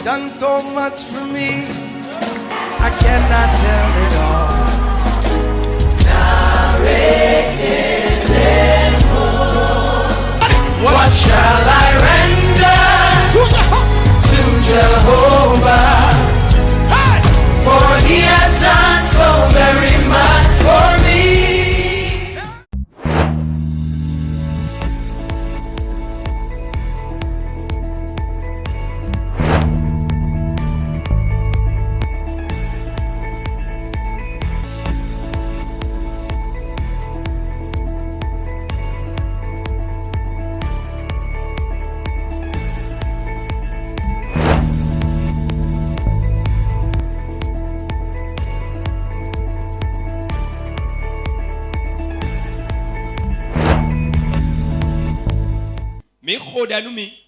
done so much for me, I cannot tell it all. What shall I render to Jehovah? For he has done so very much for me.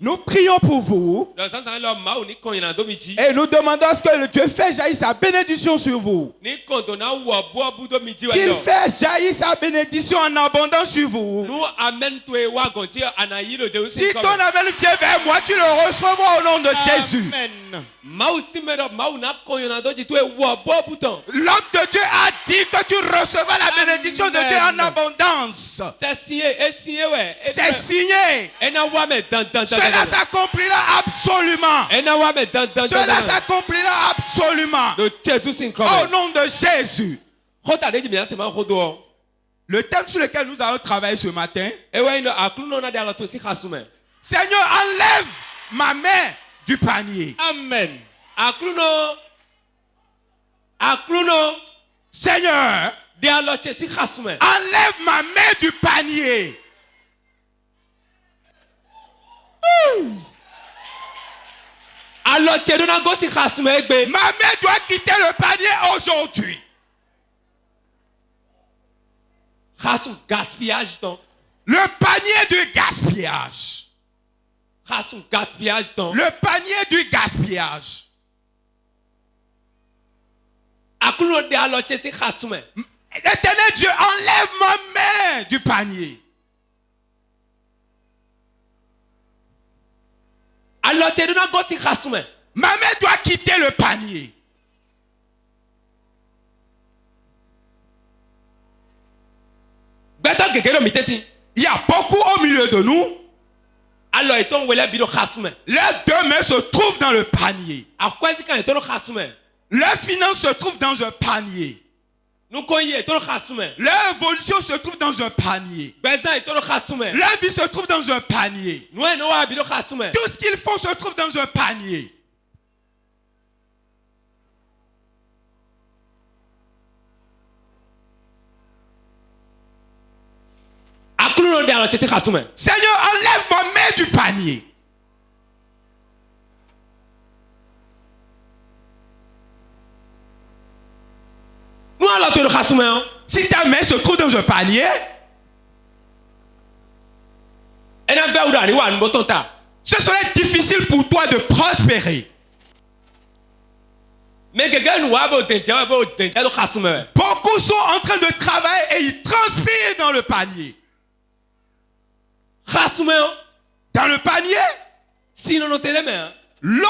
Nous prions pour vous et nous demandons à ce que le Dieu fasse jaillir sa bénédiction sur vous. Qu'il fasse jaillir sa bénédiction en abondance sur vous. Si ton amen vient vers moi, tu le recevras au nom de Jésus. L'homme de Dieu a dit que tu recevras la bénédiction de Dieu en abondance. C'est signé. Cela s'accomplira absolument. Cela s'accomplira absolument. Au nom de Jésus. Le thème sur lequel nous allons travailler ce matin. Seigneur, enlève ma main du panier. Amen. Seigneur, enlève ma main du panier. Ma main doit quitter le panier aujourd'hui. Le panier du gaspillage. Le panier du gaspillage. Éternel Dieu, enlève ma main du panier. Ma main doit quitter le panier. Il y a beaucoup au milieu de nous. Leurs deux mains se trouvent dans le panier. Leurs finances se trouvent dans un panier. Leur évolution se trouve dans un panier. Leur vie se trouve dans un panier. Tout ce qu'ils font se trouve dans un panier. Seigneur, enlève ma main du panier. Si ta main se trouve dans un panier, ce serait difficile pour toi de prospérer. Beaucoup sont en train de travailler et ils transpirent dans le panier. Dans le panier, l'eau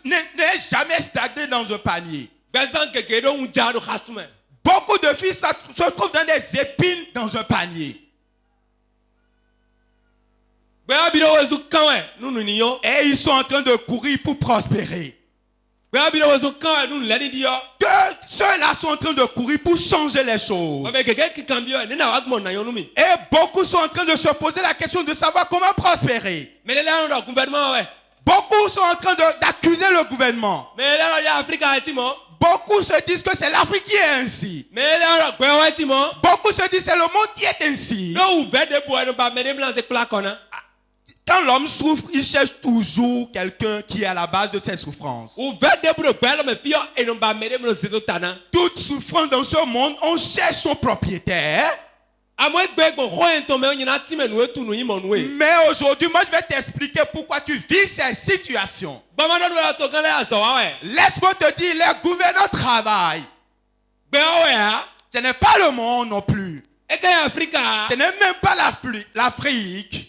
n'est jamais stagnée dans un panier. Beaucoup de filles se trouvent dans des épines dans un panier. Et ils sont en train de courir pour prospérer. Ceux-là sont en train de courir pour changer les choses. Et beaucoup sont en train de se poser la question de savoir comment prospérer. Beaucoup sont en train d'accuser le gouvernement. Beaucoup se disent que c'est l'Afrique qui est ainsi. Beaucoup se disent que c'est le monde qui est ainsi. Quand l'homme souffre, il cherche toujours quelqu'un qui est à la base de ses souffrances. Toute souffrance dans ce monde, on cherche son propriétaire. Mais aujourd'hui, moi je vais t'expliquer pourquoi tu vis ces situations. Laisse-moi te dire, les gouvernants travaillent. Ce n'est pas le monde non plus. Ce n'est même pas l'Afrique.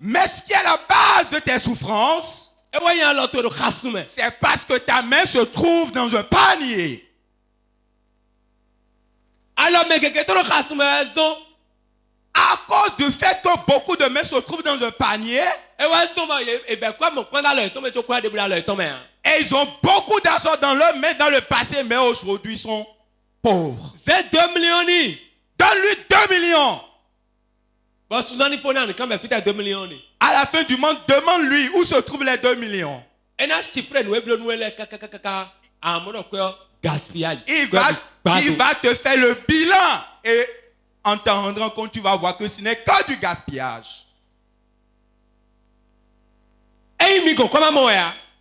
Mais ce qui est la base de tes souffrances, c'est parce que ta main se trouve dans un panier. À cause du fait que beaucoup de mains se trouvent dans un panier, et ils ont beaucoup d'argent dans leurs mains dans le passé, mais aujourd'hui ils sont pauvres. Donne-lui 2 millions. À la fin du monde, demande-lui où se trouvent les 2 millions. Il va te faire le bilan et en t'en rendant compte, tu vas voir que ce n'est que du gaspillage.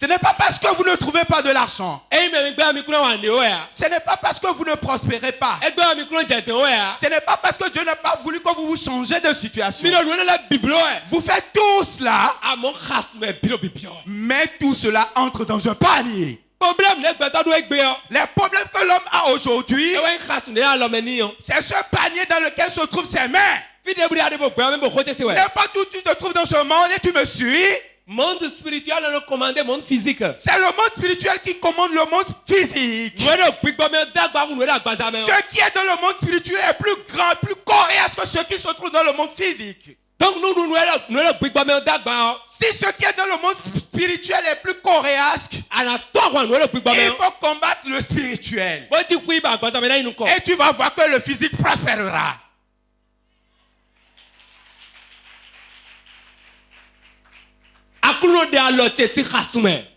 Ce n'est pas parce que vous ne trouvez pas de l'argent. Ce n'est pas parce que vous ne prospérez pas. Ce n'est pas parce que Dieu n'a pas voulu que vous vous changez de situation. Vous faites tout cela, mais tout cela entre dans un panier. Les problèmes que l'homme a aujourd'hui, c'est ce panier dans lequel se trouvent ses mains. N'importe où tu te trouves dans ce monde et tu me suis. Monde spirituel est commandé monde physique. C'est le monde spirituel qui commande le monde physique. Ce qui est dans le monde spirituel est plus grand, plus coriace que ce qui se trouve dans le monde physique. Donc si ce qui est dans le monde spirituel est plus coriace, il faut combattre le spirituel. Et tu vas voir que le physique prospérera.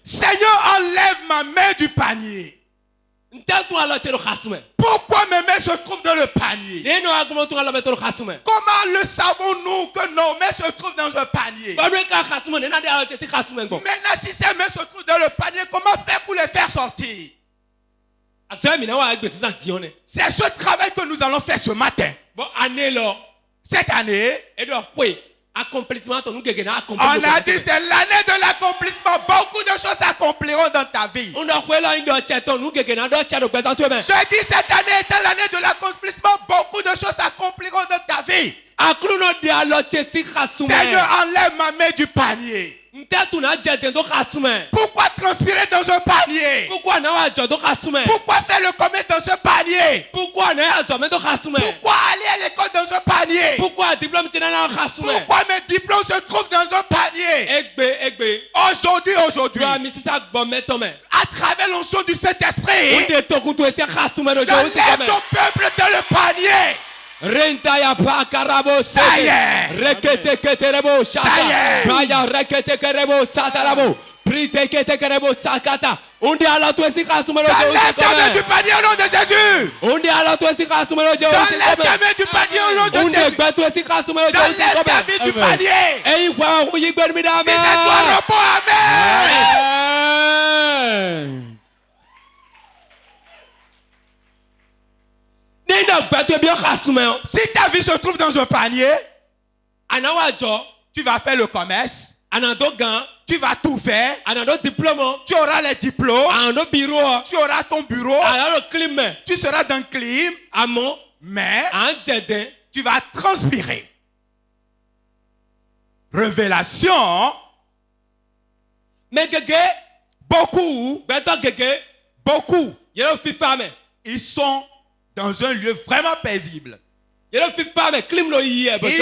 Seigneur, enlève ma main du panier. Pourquoi mes mains se trouvent dans le panier? Comment le savons-nous que nos mains se trouvent dans un panier? Maintenant, si ces mains se trouvent dans le panier, comment faire pour les faire sortir? C'est ce travail que nous allons faire ce matin. Cette année, on a dit c'est l'année de l'accomplissement. Beaucoup de choses s'accompliront dans ta vie. Je dis cette année étant l'année de l'accomplissement. Beaucoup de choses s'accompliront dans ta vie. Seigneur, enlève ma main du panier. Pourquoi transpirer dans un panier? Pourquoi faire le commerce dans ce panier? Pourquoi aller à l'école dans un panier? Pourquoi mes diplômes se trouvent dans un panier? Aujourd'hui, à travers l'onction du Saint-Esprit, je lève ton peuple dans le panier. Ça y est. J'enlève ta main du panier au nom de Jésus. J'enlève ta main du panier au nom de Jésus. J'enlève ta vie du panier. Si c'est toi, repos, amen. Si ta vie se trouve dans un panier, tu vas faire le commerce, tu vas tout faire, tu auras les diplômes, tu auras ton bureau, tu seras dans le clim, mais tu vas transpirer. Révélation. Beaucoup, ils sont dans un lieu vraiment paisible. Ils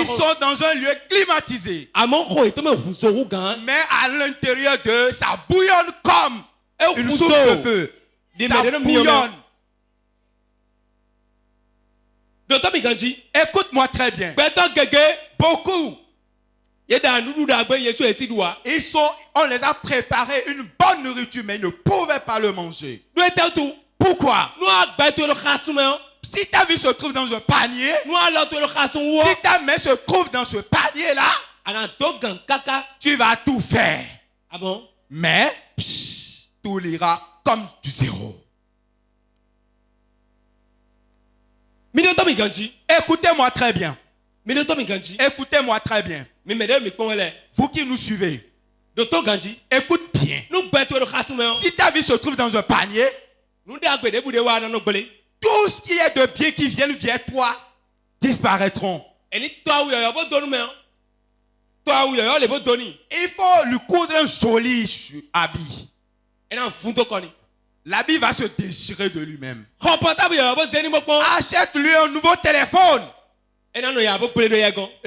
sont dans un lieu climatisé. Mais à l'intérieur d'eux, ça bouillonne comme une soupe de feu. Ça bouillonne. Écoute-moi très bien. Beaucoup. On les a préparé une bonne nourriture, mais ils ne pouvaient pas le manger. Pourquoi? Si ta vie se trouve dans un panier, si ta main se trouve dans ce panier-là, tu vas tout faire. Mais tout ira comme du zéro. Écoutez-moi très bien. Écoutez-moi très bien. Vous qui nous suivez, écoute bien. Si ta vie se trouve dans un panier, tout ce qui est de bien qui viennent vers toi disparaîtront. Il faut lui coudre un joli habit. L'habit va se déchirer de lui-même. Achète-lui un nouveau téléphone. Et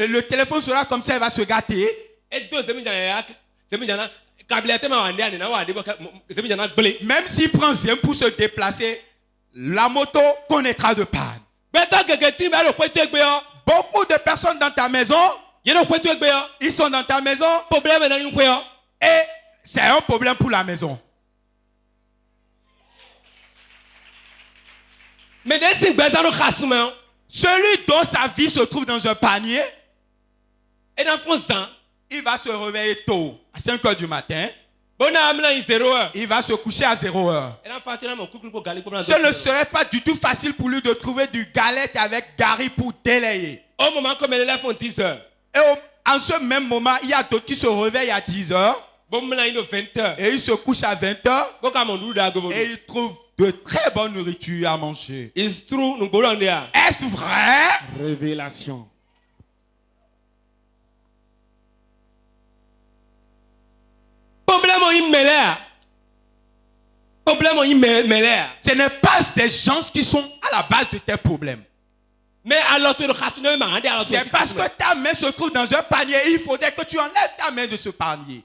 le téléphone sera comme ça, il va se gâter. Même s'il prend Zem pour se déplacer, la moto connaîtra de panne. Beaucoup de personnes dans ta maison, ils sont dans ta maison et c'est un problème pour la maison. Celui dont sa vie se trouve dans un panier, il va se réveiller tôt, à 5 h du matin. Il va se coucher à 0 h. Ce ne serait pas du tout facile pour lui de trouver du galette avec Gary pour délayer. Et en ce même moment, il y a d'autres qui se réveillent à 10 h. Et ils se couchent à 20 h. Et ils trouvent de très bonne nourriture à manger. Est-ce vrai? Révélation. Ce n'est pas ces gens qui sont à la base de tes problèmes. C'est parce que ta main se trouve dans un panier. Il faudrait que tu enlèves ta main de ce panier.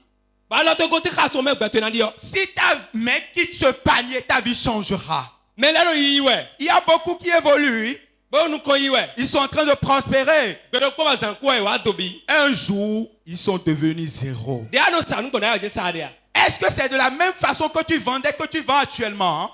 Si ta main quitte ce panier, ta vie changera. Il y a beaucoup qui évoluent. Ils sont en train de prospérer. Un jour, ils sont devenus zéro. Est-ce que c'est de la même façon que tu vendais que tu vends actuellement?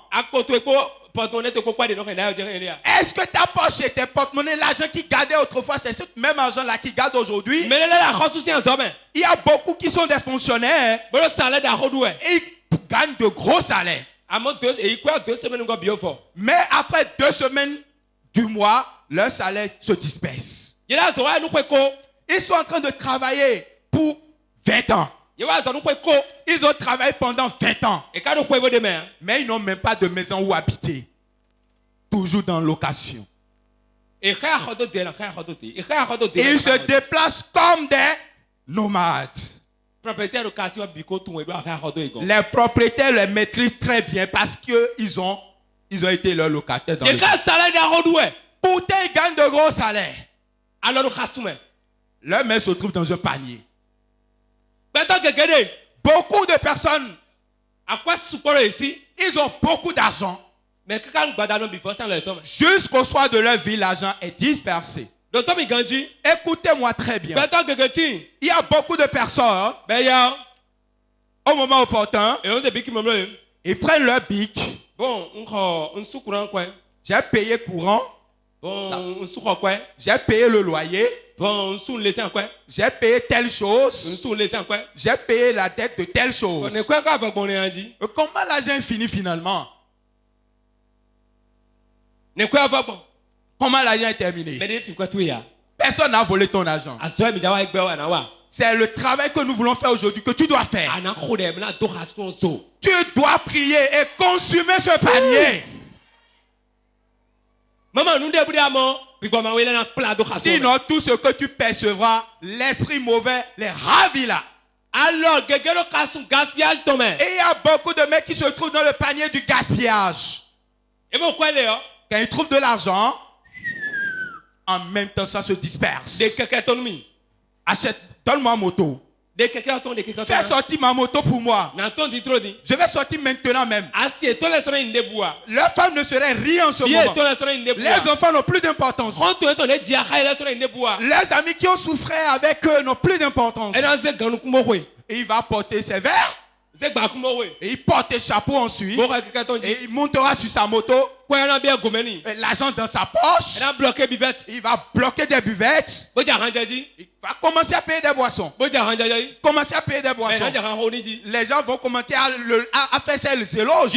Est-ce que ta poche et tes porte-monnaie, l'argent qui gardait autrefois, c'est ce même argent-là qui garde aujourd'hui? Il y a beaucoup qui sont des fonctionnaires et ils gagnent de gros salaires. Mais après 2 semaines du mois, leur salaire se disperse. Ils sont en train de travailler pour 20 ans. Ils ont travaillé pendant 20 ans. Mais ils n'ont même pas de maison où habiter. Toujours dans location. Et ils se déplacent comme des nomades. Les propriétaires les maîtrisent très bien parce qu'ils ont été leurs locataires. Pourtant, ils gagnent de gros salaires. Leur main se trouve dans un panier. Beaucoup de personnes, ils ont beaucoup d'argent. Jusqu'au soir de leur vie, l'argent est dispersé. Écoutez-moi très bien. Il y a beaucoup de personnes, au moment opportun, ils prennent leur bic. J'ai payé courant. J'ai payé le loyer. J'ai payé telle chose. J'ai payé la dette de telle chose. Comment l'argent finit finalement? Comment l'argent est terminé? Personne n'a volé ton argent. C'est le travail que nous voulons faire aujourd'hui que tu dois faire. Tu dois prier et consumer ce panier. Sinon, tout ce que tu percevras, l'esprit mauvais les ravira. Et il y a beaucoup de mecs qui se trouvent dans le panier du gaspillage. Quand ils trouvent de l'argent, en même temps ça se disperse. Achète, donne-moi une moto. Fais sortir ma moto pour moi. Je vais sortir maintenant même. Leurs femmes ne seraient rien en ce moment. Les enfants n'ont plus d'importance. Les amis qui ont souffert avec eux n'ont plus d'importance. Et il va porter ses verres. Et il porte un chapeau ensuite. Et il montera sur sa moto. L'argent dans sa poche. Il va bloquer des buvettes. Il va commencer à payer des boissons. Commencer à payer des boissons. Les gens vont commencer à faire ces éloges.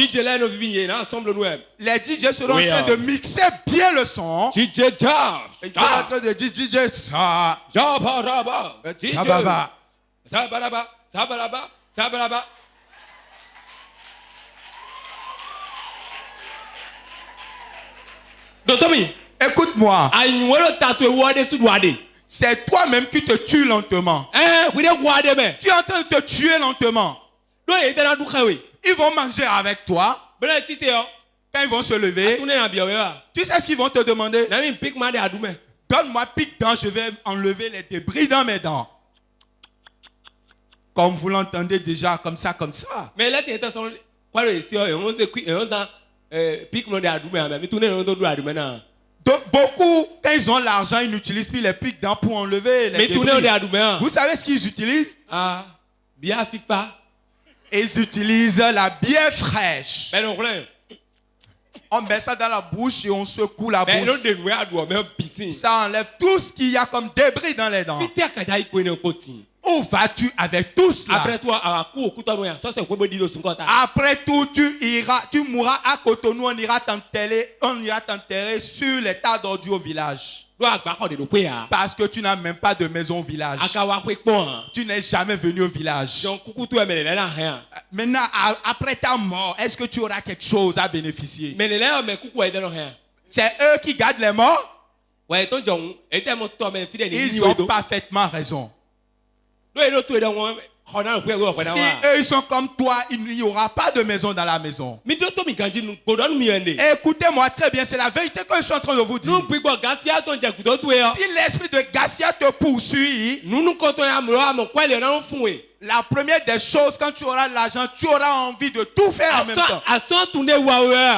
Les DJ seront en train de mixer bien le son. Ils seront en train de dire DJ ça. Sabaraba. Écoute-moi. C'est toi-même qui te tues lentement. Tu es en train de te tuer lentement. Ils vont manger avec toi. Quand ils vont se lever, tu sais ce qu'ils vont te demander? Donne-moi pique-dents, je vais enlever les débris dans mes dents. Comme vous l'entendez déjà, comme ça, comme ça. Mais là, donc, beaucoup, quand ils ont l'argent, ils n'utilisent plus les piques-dents pour enlever les débris. Vous savez ce qu'ils utilisent? Ils utilisent la bière fraîche. On met ça dans la bouche et on secoue la bouche. Ça enlève tout ce qu'il y a comme débris dans les dents. Où vas-tu avec tout cela? Après tout, tu mourras à Cotonou, on ira t'enterrer sur les tas d'ordures au village. Parce que tu n'as même pas de maison au village. Tu n'es jamais venu au village. Maintenant, après ta mort, est-ce que tu auras quelque chose à bénéficier? C'est eux qui gardent les morts? Ils ont parfaitement raison. Si eux ils sont comme toi, il n'y aura pas de maison dans la maison. Écoutez-moi très bien, c'est la vérité que je suis en train de vous dire. Si l'esprit de Gassia te poursuit, la première des choses, quand tu auras l'argent, tu auras envie de tout faire en même temps.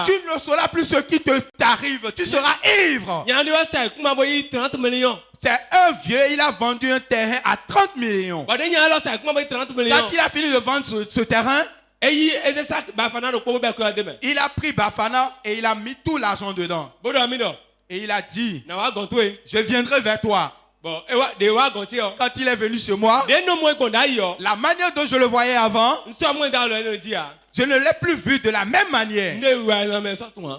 Tu ne sauras plus ce qui t'arrive, tu seras ivre. C'est un vieux, il a vendu un terrain à 30 millions. Quand il a fini de vendre ce terrain, il a pris Bafana et il a mis tout l'argent dedans. Et il a dit, je viendrai vers toi. Quand il est venu chez moi, la manière dont je le voyais avant, je ne l'ai plus vu de la même manière.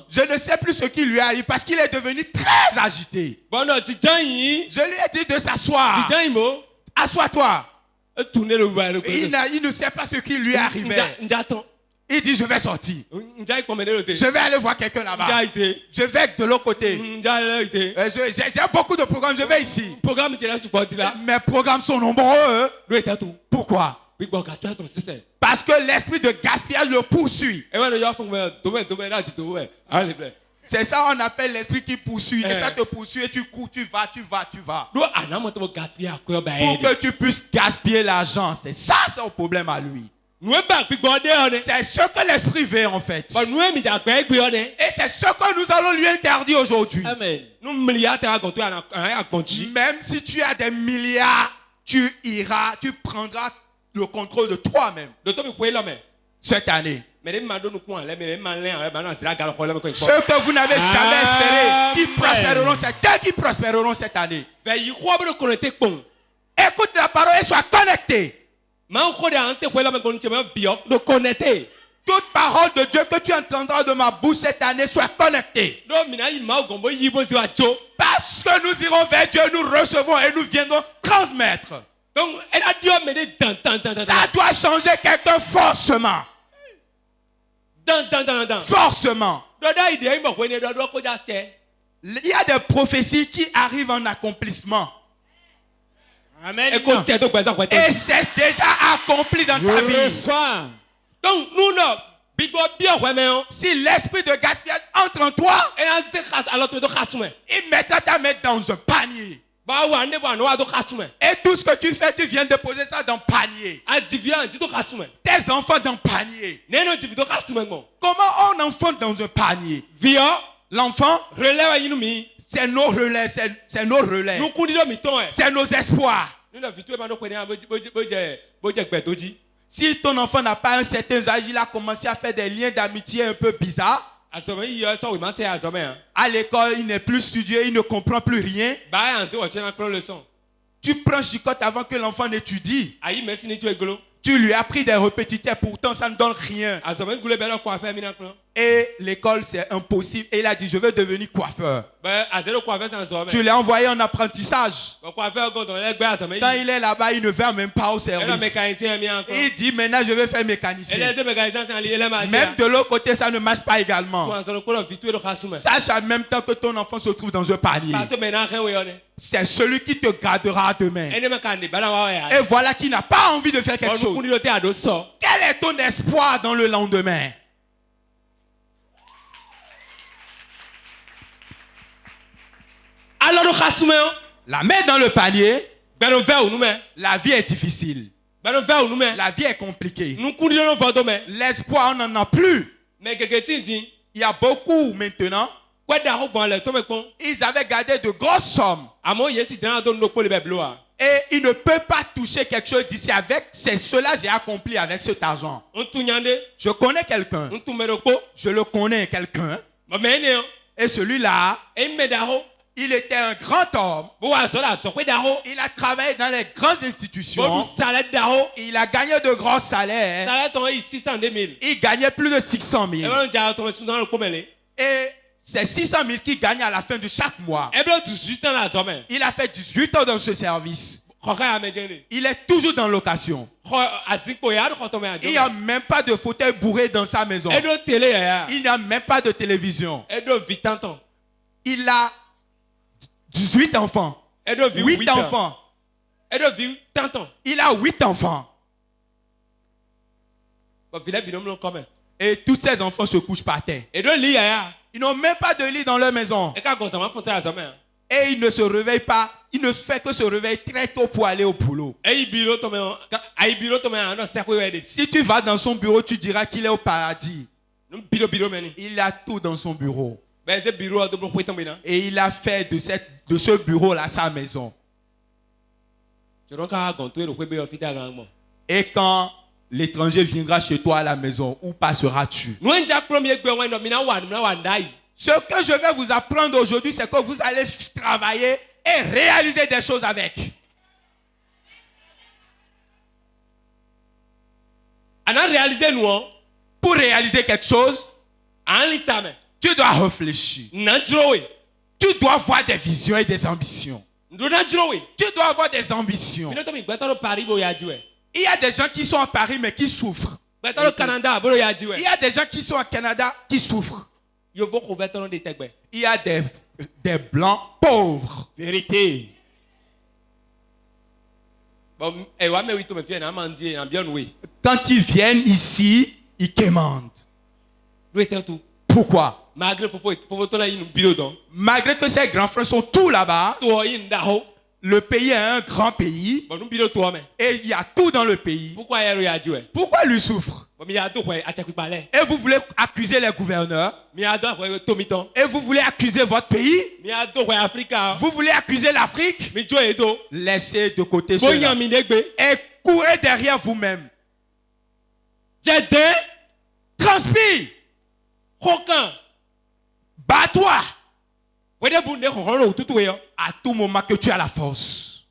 Je ne sais plus ce qui lui arrive parce qu'il est devenu très agité. Je lui ai dit de s'asseoir. Assois-toi. Il ne sait pas ce qui lui arrivait. Il dit, je vais sortir. Je vais aller voir quelqu'un là-bas. Je vais de l'autre côté. J'ai beaucoup de programmes, je vais ici. Mes programmes sont nombreux. Pourquoi? Parce que l'esprit de gaspillage le poursuit. C'est ça on appelle l'esprit qui poursuit. Et ça te poursuit et tu cours, tu vas. Pour que tu puisses gaspiller l'argent. C'est ça son problème à lui. C'est ce que l'esprit veut en fait. Et c'est ce que nous allons lui interdire aujourd'hui. Amen. Même si tu as des milliards, tu prendras le contrôle de toi-même. Cette année. Ceux que vous n'avez jamais espéré, qui prospéreront, c'est eux qui prospéreront cette année. Écoute la parole et sois connecté. Toute parole de Dieu que tu entendras de ma bouche cette année, sois connecté. Parce que nous irons vers Dieu, nous recevons et nous viendrons transmettre. Ça doit changer quelqu'un forcément. Forcément. Il y a des prophéties qui arrivent en accomplissement. Amen. Et c'est déjà accompli dans ta vie. Donc, si l'esprit de gaspillage entre en toi, il mettra ta main dans un panier. Et tout ce que tu fais, tu viens déposer ça dans le panier. Tes enfants dans le panier. Comment on enfante dans un panier? L'enfant, c'est nos relais, c'est nos relais. C'est nos espoirs. Si ton enfant n'a pas un certain âge, il a commencé à faire des liens d'amitié un peu bizarres. À l'école, il n'est plus studieux, il ne comprend plus rien. Tu prends chicotte avant que l'enfant n'étudie. Tu lui as pris des répétiteurs, pourtant ça ne donne rien. Et l'école, c'est impossible. Et il a dit, je veux devenir coiffeur. Tu l'as envoyé en apprentissage. Quand il est là-bas, il ne vient même pas au service. Il dit, maintenant, je vais faire mécanicien. Même de l'autre côté, ça ne marche pas également. Sache en même temps que ton enfant se trouve dans un panier. C'est celui qui te gardera demain. Et voilà qui n'a pas envie de faire quelque chose. Quel est ton espoir dans le lendemain? La main dans le panier, la vie est difficile. La vie est compliquée. L'espoir, on n'en a plus. Il y a beaucoup maintenant. Ils avaient gardé de grosses sommes. Et ils ne peuvent pas toucher quelque chose d'ici avec. C'est cela que j'ai accompli avec cet argent. Je connais quelqu'un. Je le connais quelqu'un. Et celui-là, il était un grand homme. Il a travaillé dans les grandes institutions. Il a gagné de grands salaires. Il gagnait plus de 600 000. Et c'est 600 000 qu'il gagne à la fin de chaque mois. Il a fait 18 ans dans ce service. Il est toujours dans location. Il n'y a même pas de fauteuil bourré dans sa maison. Il n'y a même pas de télévision. Il a 18 enfants. 8 enfants. Il a 8 enfants. Et tous ces enfants se couchent par terre. Ils n'ont même pas de lit dans leur maison. Et ils ne se réveillent pas. Ils ne fait que se réveiller très tôt pour aller au boulot. Si tu vas dans son bureau, tu diras qu'il est au paradis. Il a tout dans son bureau. Et il a fait de ce bureau-là sa maison. Et quand l'étranger viendra chez toi à la maison, où passeras-tu? Ce que je vais vous apprendre aujourd'hui, c'est que vous allez travailler et réaliser des choses avec. Pour réaliser quelque chose, tu dois réfléchir. Tu dois avoir des visions et des ambitions. Tu dois avoir des ambitions. Il y a des gens qui sont à Paris mais qui souffrent. Il y a des gens qui sont au Canada qui souffrent. Il y a des blancs pauvres. Vérité. Quand ils viennent ici, ils quémandent. Pourquoi? Malgré que ces grands frères sont tous là-bas, le pays est un grand pays et il y a tout dans le pays. Pourquoi lui souffre? Et vous voulez accuser les gouverneurs? Et vous voulez accuser votre pays? Vous voulez accuser l'Afrique? Laissez de côté cela et courez derrière vous-même. Transpire. Bats-toi. À tout moment que tu as la force.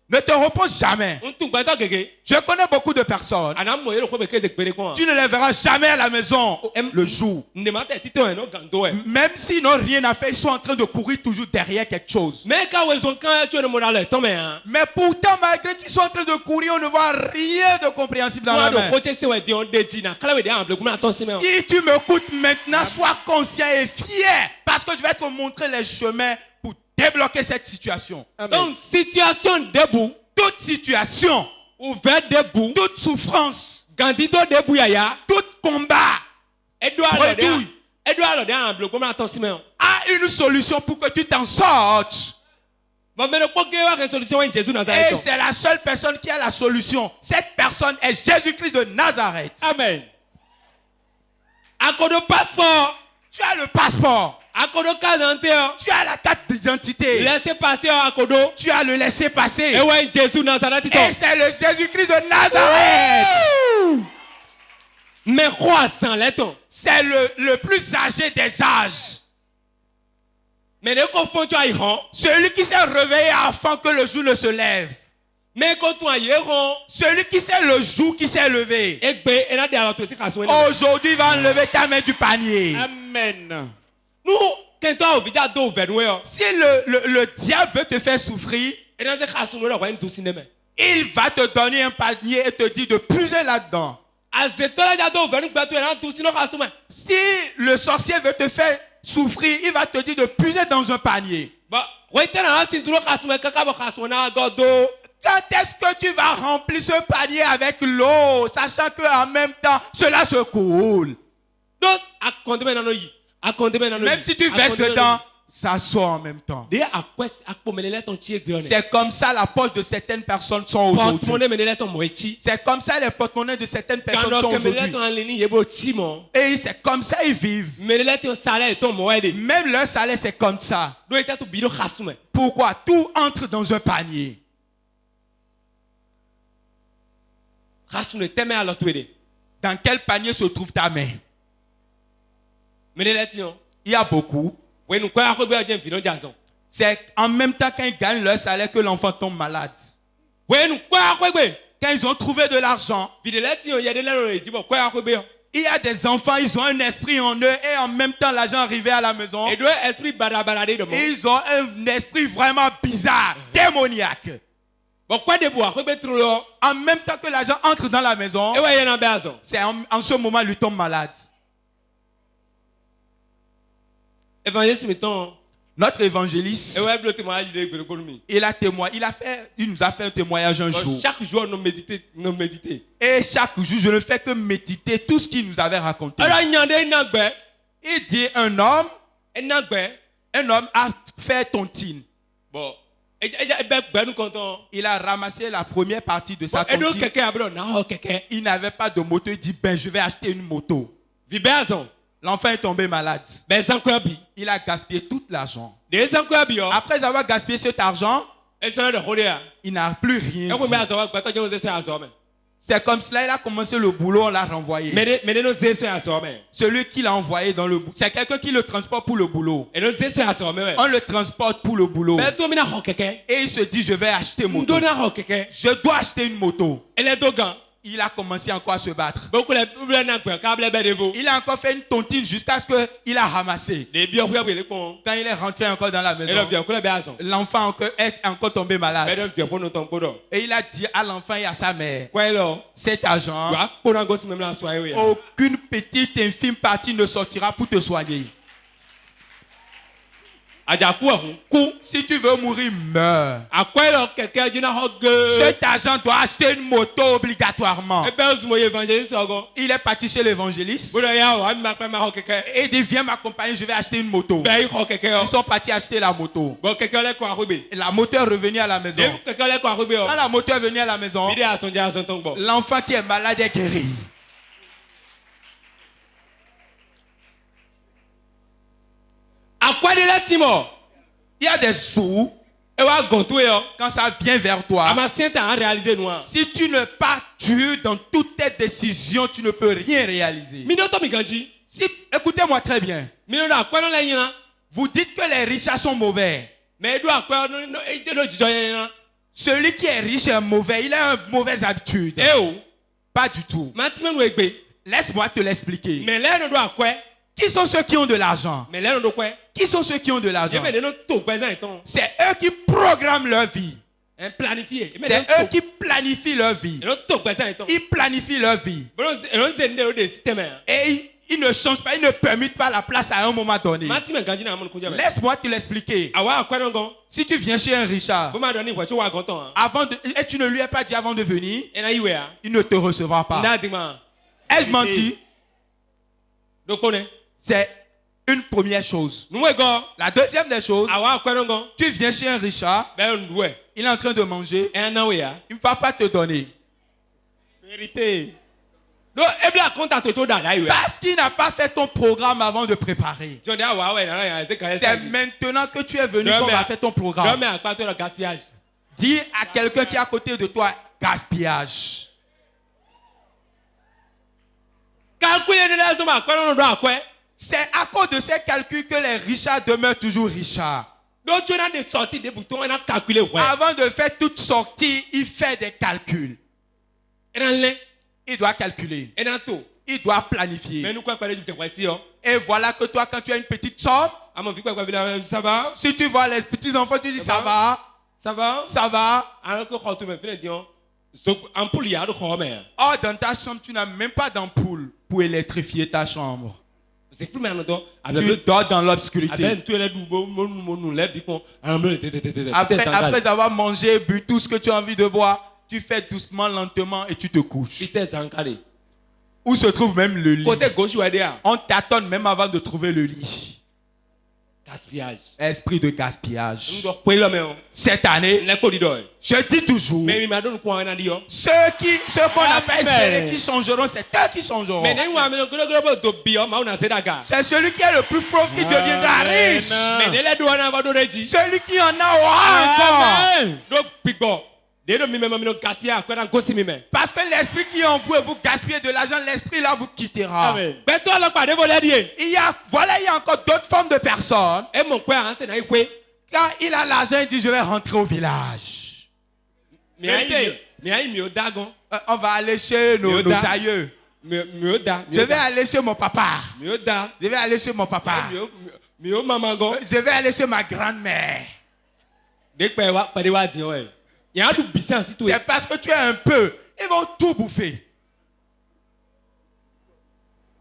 Ne te repose jamais. Je connais beaucoup de personnes. Tu ne les verras jamais à la maison le jour. Même s'ils n'ont rien à faire, ils sont en train de courir toujours derrière quelque chose. Mais pourtant, malgré qu'ils sont en train de courir, on ne voit rien de compréhensible dans la main. Si tu m'écoutes maintenant, sois conscient et fier. Parce que je vais te montrer les chemins pour débloquer cette situation. Donc, situation debout. Toute situation. Ouvert debout. Toute souffrance. Gandito debout yaya. Tout combat. Bredouille. A une solution pour que tu t'en sortes. Et c'est la seule personne qui a la solution. Cette personne est Jésus-Christ de Nazareth. Amen. Accord de passeport. Tu as le passeport. Tu as la carte d'identité. Laissez passer à Akodo. Tu as le laisser passer. Et ouais, Jésus Nazareth. Et c'est le Jésus-Christ de Nazareth. Mais croissant, l'éton. C'est le plus âgé des âges. Mais les confondus à Iran. Celui qui s'est réveillé avant que le jour ne se lève. Celui qui sait le jour qui s'est levé. Aujourd'hui va enlever ta main du panier. Amen. Si le diable veut te faire souffrir, il va te donner un panier et te dire de puiser là-dedans. Si le sorcier veut te faire souffrir, il va te dire de puiser dans un panier. Quand est-ce que tu vas remplir ce panier avec l'eau, sachant qu'en même temps, cela se coule? Même si tu verses dedans, ça sort en même temps. C'est comme ça la poche de certaines personnes sont aujourd'hui. C'est comme ça les porte-monnaies de certaines personnes sont aujourd'hui. Et c'est comme ça ils vivent. Même leur salaire c'est comme ça. Pourquoi? Tout entre dans un panier. Dans quel panier se trouve ta main? Il y a beaucoup. C'est en même temps quand ils gagnent leur salaire que l'enfant tombe malade. Quand ils ont trouvé de l'argent, il y a des enfants, ils ont un esprit en eux et en même temps l'argent arrivé à la maison. Ils ont un esprit vraiment bizarre, démoniaque. En même temps que l'argent entre dans la maison, c'est en ce moment qu'il tombe malade. Notre évangéliste, il nous a fait un témoignage un jour. Chaque jour, nous méditons. Et chaque jour, je ne fais que méditer tout ce qu'il nous avait raconté. Il dit un homme a fait tontine. Il a ramassé la première partie de sa tontine. Il n'avait pas de moto. Il dit, je vais acheter une moto. L'enfant est tombé malade. Il a gaspillé tout l'argent. Après avoir gaspillé cet argent, il n'a plus rien dit. C'est comme cela, il a commencé le boulot, on l'a renvoyé. Celui qui l'a envoyé dans le boulot, c'est quelqu'un qui le transporte pour le boulot. On le transporte pour le boulot. Et il se dit, je vais acheter une moto. Je dois acheter une moto. Il a commencé encore à se battre. Il a encore fait une tontine jusqu'à ce qu'il a ramassé. Quand il est rentré encore dans la maison, l'enfant est encore tombé malade. Et il a dit à l'enfant et à sa mère, cet argent, aucune petite infime partie ne sortira pour te soigner. Si tu veux mourir, meurs. Cet argent doit acheter une moto obligatoirement. Il est parti chez l'évangéliste. Et il dit, viens m'accompagner, je vais acheter une moto. Ils sont partis acheter la moto. La moto est revenue à la maison. Quand la moto est venue à la maison, l'enfant qui est malade est guéri. Il y a des jours, quand ça vient vers toi, si tu n'es pas dur dans toutes tes décisions, tu ne peux rien réaliser. Écoutez-moi très bien. Vous dites que les riches sont mauvais. Celui qui est riche est mauvais, il a une mauvaise habitude. Pas du tout. Laisse-moi te l'expliquer. Qui sont ceux qui ont de l'argent? Qui sont ceux qui ont de l'argent? C'est eux qui programment leur vie. C'est eux qui planifient leur vie. Ils planifient leur vie. Et ils ne changent pas, ils ne permettent pas la place à un moment donné. Laisse-moi te l'expliquer. Si tu viens chez un Richard, et tu ne lui as pas dit avant de venir, il ne te recevra pas. Ai-je menti? C'est une première chose. La deuxième des choses, tu viens chez un Richard, il est en train de manger, il ne va pas te donner. Vérité. Parce qu'il n'a pas fait ton programme avant de préparer. C'est maintenant que tu es venu qu'on va faire ton programme. Dis à quelqu'un qui est à côté de toi, gaspillage. C'est à cause de ces calculs que les richards demeurent toujours richards. Donc tu as des sorties, des boutons, on a calculé. Ouais. Avant de faire toute sortie, il fait des calculs. Il doit calculer. Il doit planifier. Et voilà que toi, quand tu as une petite somme, ça va? Si tu vois les petits enfants, tu dis ça va. Ça va? Ça va. Or, dans ta chambre, tu n'as même pas d'ampoule pour électrifier ta chambre. Tu dors dans l'obscurité. Après avoir mangé, bu tout ce que tu as envie de boire, tu fais doucement, lentement et tu te couches. Où se trouve même le lit? On tâtonne même avant de trouver le lit. Gaspillage. Esprit de gaspillage. Cette année, je dis toujours, ceux qu'on n'a pas espéré qui changeront, c'est eux qui changeront. C'est celui qui est le plus pauvre qui deviendra riche. Celui qui en a aura encore. Parce que l'esprit qui est en vous et vous gaspillez de l'argent, l'esprit là vous quittera. Il y a encore d'autres formes de personnes. Quand il a l'argent, il dit je vais rentrer au village. On va aller chez nos aïeux. Je vais aller chez mon papa. Je vais aller chez mon papa. Je vais aller chez ma grand-mère. C'est parce que tu es un peu. Ils vont tout bouffer.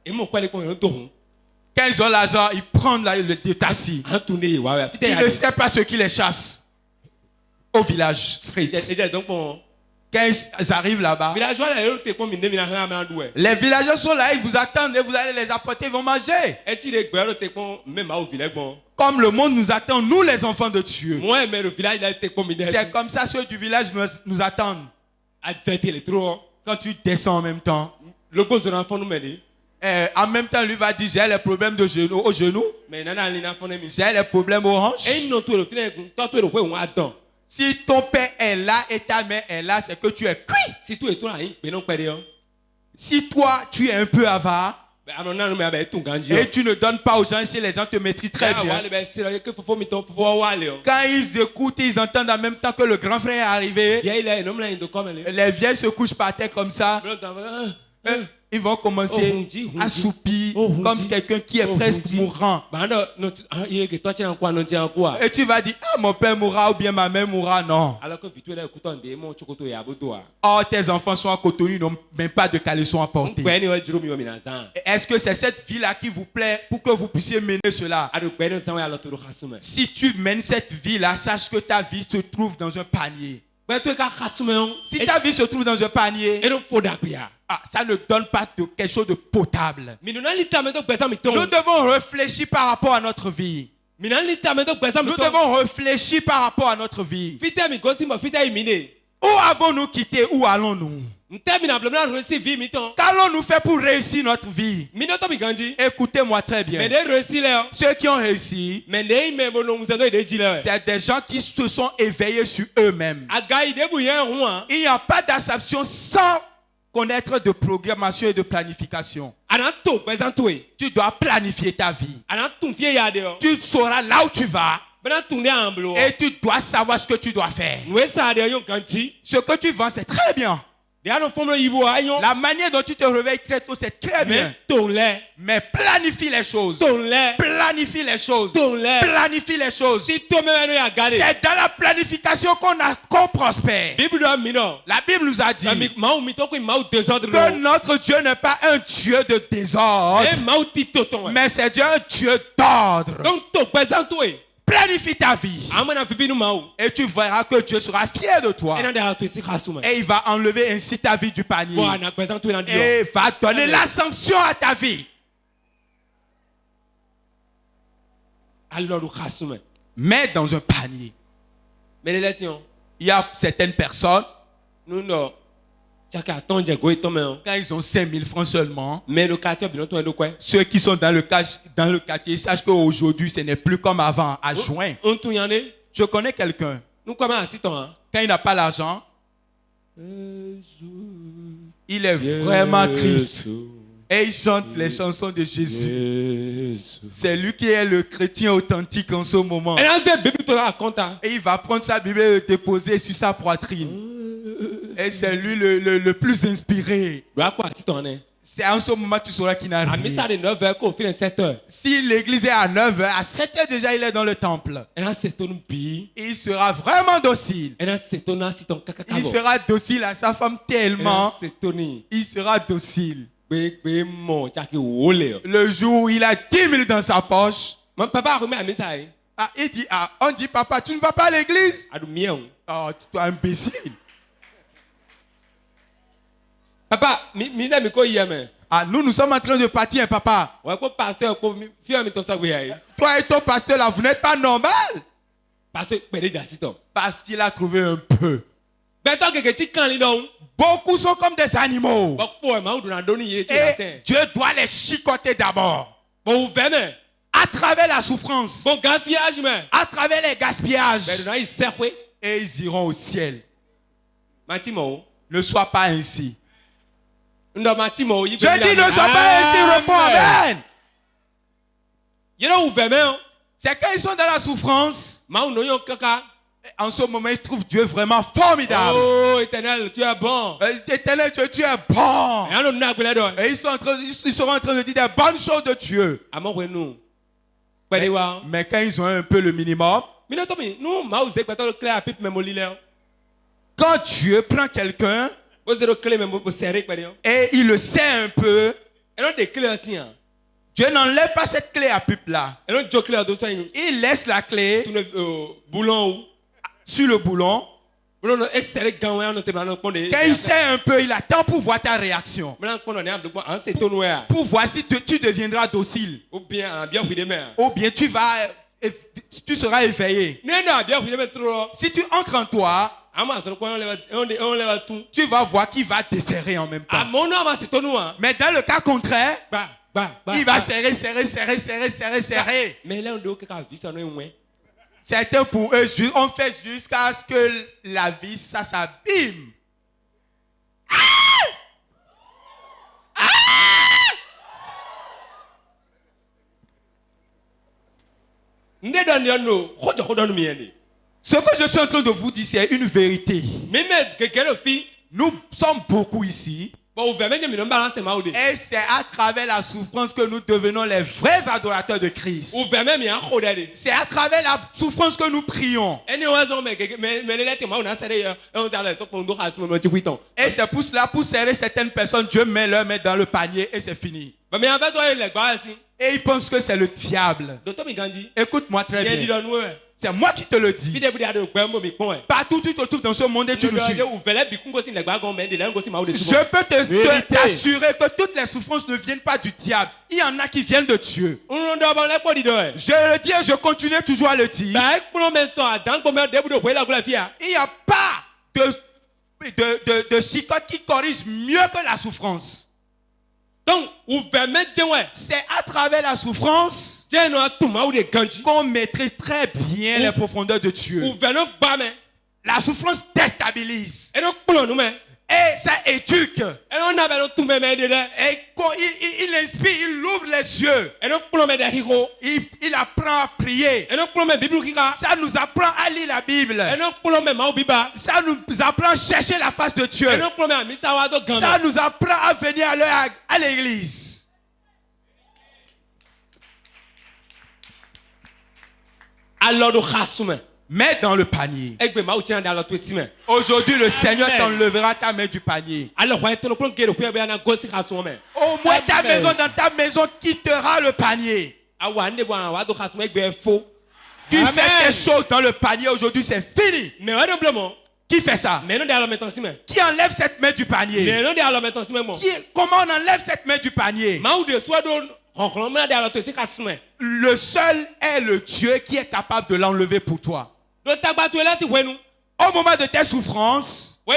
Quand ils ont l'argent, ils prennent le détassis. Tu ne sais pas ce qui les chasse au village street. Quand ils arrivent là-bas, les villageois sont là, ils vous attendent et vous allez les apporter, ils vont manger. Comme le monde nous attend, nous les enfants de Dieu. C'est comme ça ceux du village nous attendent. Quand tu descends en même temps, en même temps, lui va dire j'ai les problèmes de genoux, au genou. J'ai les problèmes aux hanches. Si ton père est là et ta mère est là, c'est que tu es cuit. Si toi, tu es un peu avare et tu ne donnes pas aux gens, si les gens te maîtrisent très bien. Quand ils écoutent, ils entendent en même temps que le grand frère est arrivé. Les vieilles se couchent par terre comme ça. Ils vont commencer à soupir comme quelqu'un qui est presque mourant. Et tu vas dire, ah, mon père mourra ou bien ma mère mourra. Non. Or, tes enfants sont à Cotonou, ils n'ont même pas de caleçon à porter. Est-ce que c'est cette vie-là qui vous plaît pour que vous puissiez mener cela? Si tu mènes cette vie-là, sache que ta vie se trouve dans un panier. Si ta vie se trouve dans un panier, ça ne donne pas quelque chose de potable. Nous devons réfléchir par rapport à notre vie. Nous devons réfléchir par rapport à notre vie. Où avons-nous quitté? Où allons-nous? Qu'allons-nous faire pour réussir notre vie? Écoutez-moi très bien. Ceux qui ont réussi, c'est des gens qui se sont éveillés sur eux-mêmes. Il n'y a pas d'acception sans connaître de programmation et de planification. Tu dois planifier ta vie. Tu sauras là où tu vas. Et tu dois savoir ce que tu dois faire. Ce que tu vends, c'est très bien. La manière dont tu te réveilles très tôt, c'est très bien. Mais planifie les choses. Planifie les choses. Planifie les choses. C'est dans la planification qu'on prospère. La Bible nous a dit que notre Dieu n'est pas un Dieu de désordre, mais c'est un Dieu d'ordre. Planifie ta vie. Et tu verras que Dieu sera fier de toi. Et il va enlever ainsi ta vie du panier. Et va donner l'ascension à ta vie. Mets dans un panier. Il y a certaines personnes, quand ils ont 5 000 francs seulement, ceux qui sont dans le quartier sachent qu'aujourd'hui ce n'est plus comme avant, à juin. Je connais quelqu'un, quand il n'a pas l'argent, il est vraiment triste. Et il chante les chansons de Jésus. C'est lui qui est le chrétien authentique en ce moment. Et il va prendre sa Bible et le déposer sur sa poitrine. Et c'est lui le plus inspiré. C'est en ce moment que tu sauras qu'il n'a rien. Si l'église est à 9h, à 7h déjà il est dans le temple. Il sera vraiment docile. Il sera docile à sa femme tellement. Il sera docile. Le jour où il a 10 000 dans sa poche. Il dit, on dit, papa, tu ne vas pas à l'église? Oh, toi imbécile. Papa, nous sommes en train de partir, papa. Toi et ton pasteur là, vous n'êtes pas normal. Parce qu'il a trouvé un peu. Beaucoup sont comme des animaux. Et Dieu doit les chicoter d'abord. À travers la souffrance. À travers les gaspillages. Et ils iront au ciel. Ne sois pas ainsi. Je dis ne sois pas ainsi, réponds amen. C'est quand ils sont dans la souffrance. En ce moment, ils trouvent Dieu vraiment formidable. Oh, Éternel, tu es bon. Éternel, tu es bon. Et ils seront en train de dire des bonnes choses de Dieu. Mais quand ils ont un peu le minimum, quand Dieu prend quelqu'un et il le sait un peu, Dieu n'enlève pas cette clé à pipe là. Il laisse la clé sur le boulon. Quand il sait un peu, il attend pour voir ta réaction. Pour voir si tu deviendras docile. Ou bien tu seras éveillé. Si tu entres en toi, tu vas voir qu'il va desserrer en même temps. Mais dans le cas contraire, il va serrer. Certains pour eux, on fait jusqu'à ce que la vis, ça s'abîme. Ce que je suis en train de vous dire, c'est une vérité. Nous sommes beaucoup ici. Et c'est à travers la souffrance que nous devenons les vrais adorateurs de Christ. C'est à travers la souffrance que nous prions. Et c'est pour cela, pour serrer certaines personnes, Dieu met leur main dans le panier et c'est fini. Et ils pensent que c'est le diable. Écoute-moi très bien. C'est moi qui te le dis. Partout tu te trouves dans ce monde et tu le suis. Je peux t'assurer que toutes les souffrances ne viennent pas du diable. Il y en a qui viennent de Dieu. Je le dis et je continue toujours à le dire. Il n'y a pas de chicote qui corrige mieux que la souffrance. Donc, c'est à travers la souffrance qu'on maîtrise très bien les profondeurs de Dieu. La souffrance déstabilise. Et ça éduque. Et quand il inspire, il ouvre les yeux. Il apprend à prier. Ça nous apprend à lire la Bible. Ça nous apprend à chercher la face de Dieu. Ça nous apprend à venir à l'église. Mets dans le panier. Aujourd'hui, le Seigneur t'enlèvera ta main du panier. Au moins ta maison, dans ta maison, quittera le panier. Tu fais quelque chose dans le panier aujourd'hui, c'est fini. Qui fait ça? Qui enlève cette main du panier? Comment on enlève cette main du panier? Le seul est le Dieu qui est capable de l'enlever pour toi. Au moment de tes souffrances, au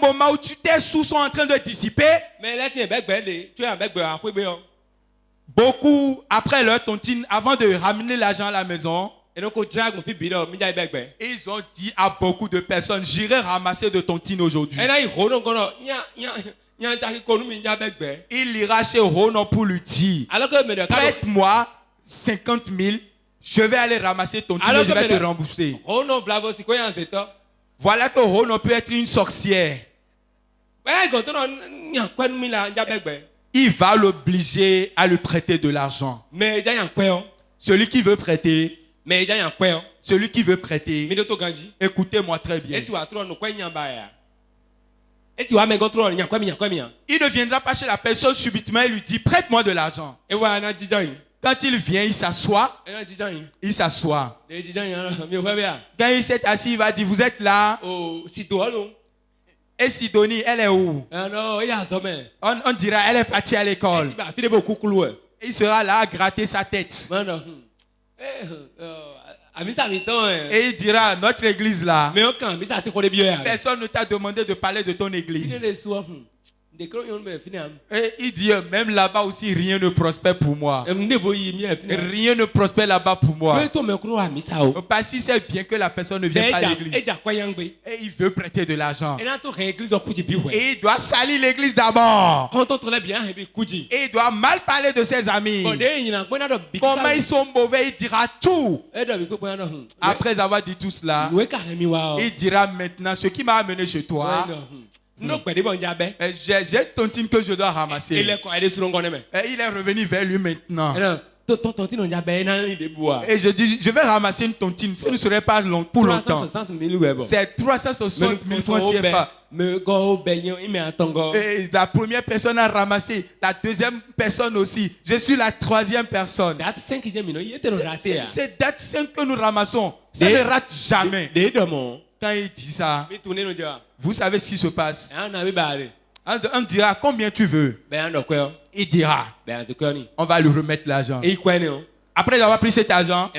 moment où tes sous sont en train de dissiper, beaucoup, après leur tontine, avant de ramener l'argent à la maison, ils ont dit à beaucoup de personnes, j'irai ramasser de tontine aujourd'hui. Il ira chez Ronan pour lui dire, prête-moi 50 000, je vais aller ramasser ton tontine et je vais te rembourser. Voilà que Ronan peut être une sorcière. Il va l'obliger à lui prêter de l'argent. Celui qui veut prêter, écoutez-moi très bien. Il ne viendra pas chez la personne subitement et lui dit prête-moi de l'argent. Quand il vient, il s'assoit. Quand il s'est assis, il va dire vous êtes là. Et Sidonie, elle est où? On dira elle est partie à l'école. Il sera là à gratter sa tête. Et il dira notre église là. Personne ne t'a demandé de parler de ton église. Et il dit même là-bas aussi rien ne prospère pour moi. Rien ne prospère là-bas pour moi. Parce qu'il sait bien que la personne ne vient pas à l'église. Et il veut prêter de l'argent. Et il doit salir l'église d'abord. Et il doit mal parler de ses amis. Comment ils sont mauvais, il dira tout. Après avoir dit tout cela, il dira maintenant ce qui m'a amené chez toi. J'ai tontine que je dois ramasser. Et il est revenu vers lui maintenant. Et je dis, je vais ramasser une tontine. Ce ne serait pas long, pour longtemps. C'est 360 000 francs CFA. Et la première personne a ramassé. La deuxième personne aussi. Je suis la troisième personne. C'est date 5 que nous ramassons. Ça ne rate jamais. Quand il dit ça, vous savez ce qui se passe. On dira combien tu veux. Il dira on va lui remettre l'argent. Après avoir pris cet argent,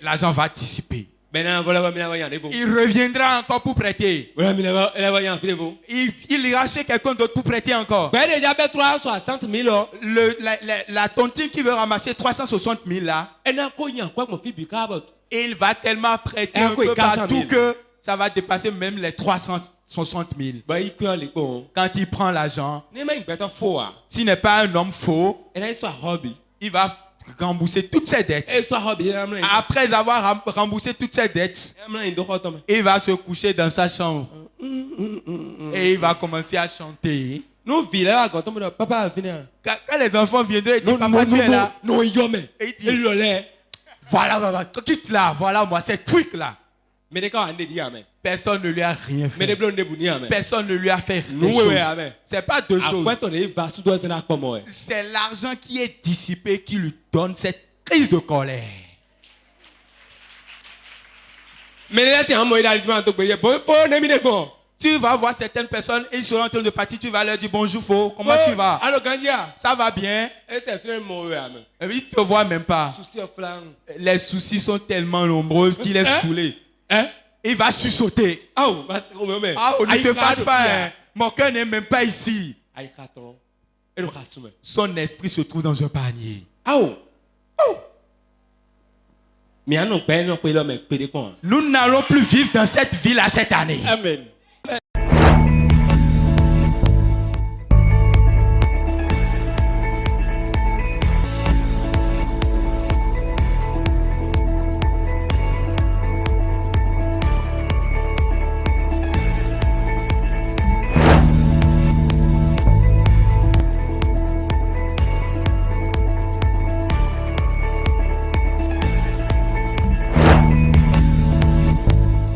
l'argent va dissiper. Il reviendra encore pour prêter. Il ira chez quelqu'un d'autre pour prêter encore. La tontine qui veut ramasser 360 000 là, il va tellement prêter un peu partout que ça va dépasser même les 360 000. Quand il prend l'argent, s'il n'est pas un homme faux, il va rembourser toutes ses dettes. Après avoir remboursé toutes ses dettes, il va se coucher dans sa chambre. Et il va commencer à chanter. Quand les enfants viendront, ils disent papa tu es là. Et il dit voilà, quitte là, voilà moi, ces trucs là. Personne ne lui a rien fait. Personne ne lui a fait des choses. C'est pas deux choses. C'est l'argent qui est dissipé qui lui donne cette crise de colère. Tu vas voir certaines personnes, ils seront en train de partir, tu vas leur dire bonjour, faux, comment tu vas? Ça va bien? Et ils ne te voient même pas. Les soucis sont tellement nombreux qu'il est saoulé. Il va sursauter. Ne te fâche pas. Mon cœur n'est même pas ici. Son esprit se trouve dans un panier. Nous n'allons plus vivre dans cette ville à cette année. Amen.